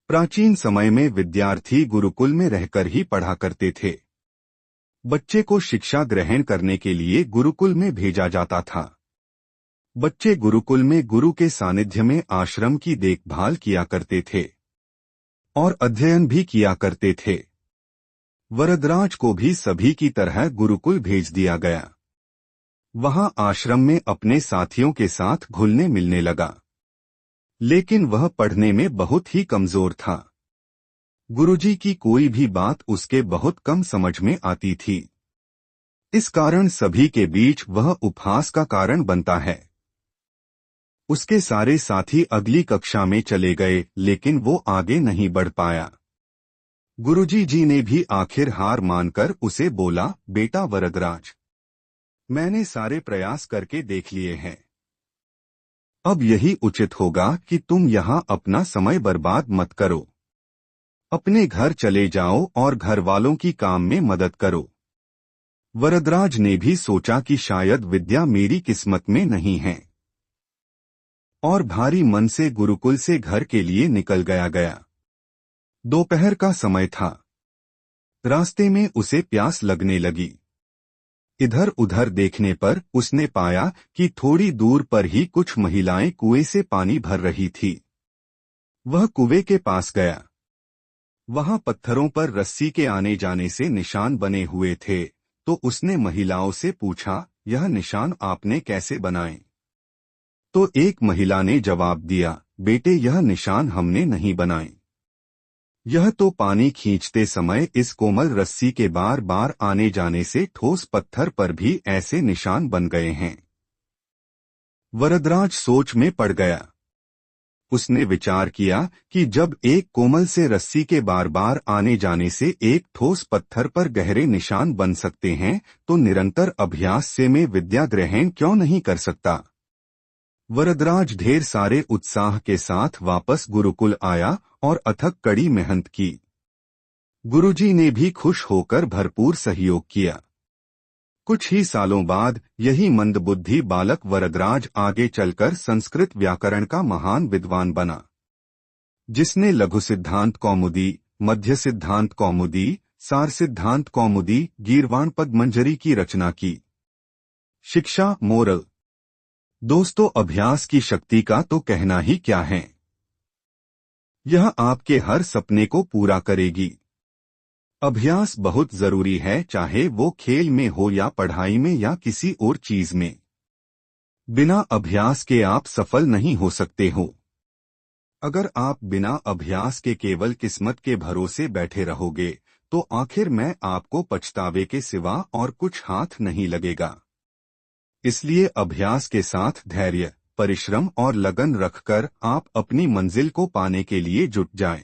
प्राचीन समय में विद्यार्थी गुरुकुल में रहकर ही पढ़ा करते थे। बच्चे को शिक्षा ग्रहण करने के लिए गुरुकुल में भेजा जाता था। बच्चे गुरुकुल में गुरु के सानिध्य में आश्रम की देखभाल किया करते थे और अध्ययन भी किया करते थे। वरदराज को भी सभी की तरह गुरुकुल भेज दिया गया। वहां आश्रम में अपने साथियों के साथ घुलने मिलने लगा, लेकिन वह पढ़ने में बहुत ही कमजोर था। गुरुजी की कोई भी बात उसके बहुत कम समझ में आती थी। इस कारण सभी के बीच वह उपहास का कारण बनता है। उसके सारे साथी अगली कक्षा में चले गए, लेकिन वो आगे नहीं बढ़ पाया। गुरुजी जी ने भी आखिर हार मानकर उसे बोला, बेटा वरदराज, मैंने सारे प्रयास करके देख लिए हैं। अब यही उचित होगा कि तुम यहाँ अपना समय बर्बाद मत करो। अपने घर चले जाओ और घर वालों की काम में मदद करो। वरदराज ने भी सोचा कि शायद विद्या मेरी किस्मत में नहीं है, और भारी मन से गुरुकुल से घर के लिए निकल गया। दोपहर का समय था। रास्ते में उसे प्यास लगने लगी। इधर उधर देखने पर उसने पाया कि थोड़ी दूर पर ही कुछ महिलाएं कुएं से पानी भर रही थी। वह कुएं के पास गया। वहां पत्थरों पर रस्सी के आने जाने से निशान बने हुए थे, तो उसने महिलाओं से पूछा, यह निशान आपने कैसे बनाए? तो एक महिला ने जवाब दिया, बेटे यह निशान हमने नहीं बनाए। यह तो पानी खींचते समय इस कोमल रस्सी के बार बार आने जाने से ठोस पत्थर पर भी ऐसे निशान बन गए हैं। वरदराज सोच में पड़ गया। उसने विचार किया कि जब एक कोमल से रस्सी के बार बार आने जाने से एक ठोस पत्थर पर गहरे निशान बन सकते हैं, तो निरंतर अभ्यास से मैं विद्या ग्रहण क्यों नहीं कर सकता। वरदराज ढेर सारे उत्साह के साथ वापस गुरुकुल आया और अथक कड़ी मेहनत की। गुरुजी ने भी खुश होकर भरपूर सहयोग किया। कुछ ही सालों बाद यही मंदबुद्धि बालक वरदराज आगे चलकर संस्कृत व्याकरण का महान विद्वान बना, जिसने लघु सिद्धांत कौमुदी, मध्य सिद्धांत कौमुदी, सार सिद्धांत कौमुदी, गीर्वाण पद्मंजरी की रचना की। शिक्षा मोरल। दोस्तों, अभ्यास की शक्ति का तो कहना ही क्या है। यह आपके हर सपने को पूरा करेगी। अभ्यास बहुत जरूरी है, चाहे वो खेल में हो या पढ़ाई में या किसी और चीज में। बिना अभ्यास के आप सफल नहीं हो सकते हो। अगर आप बिना अभ्यास के केवल किस्मत के भरोसे बैठे रहोगे, तो आखिर में आपको पछतावे के सिवा और कुछ हाथ नहीं लगेगा। इसलिए अभ्यास के साथ धैर्य, परिश्रम और लगन रखकर आप अपनी मंजिल को पाने के लिए जुट जाएं।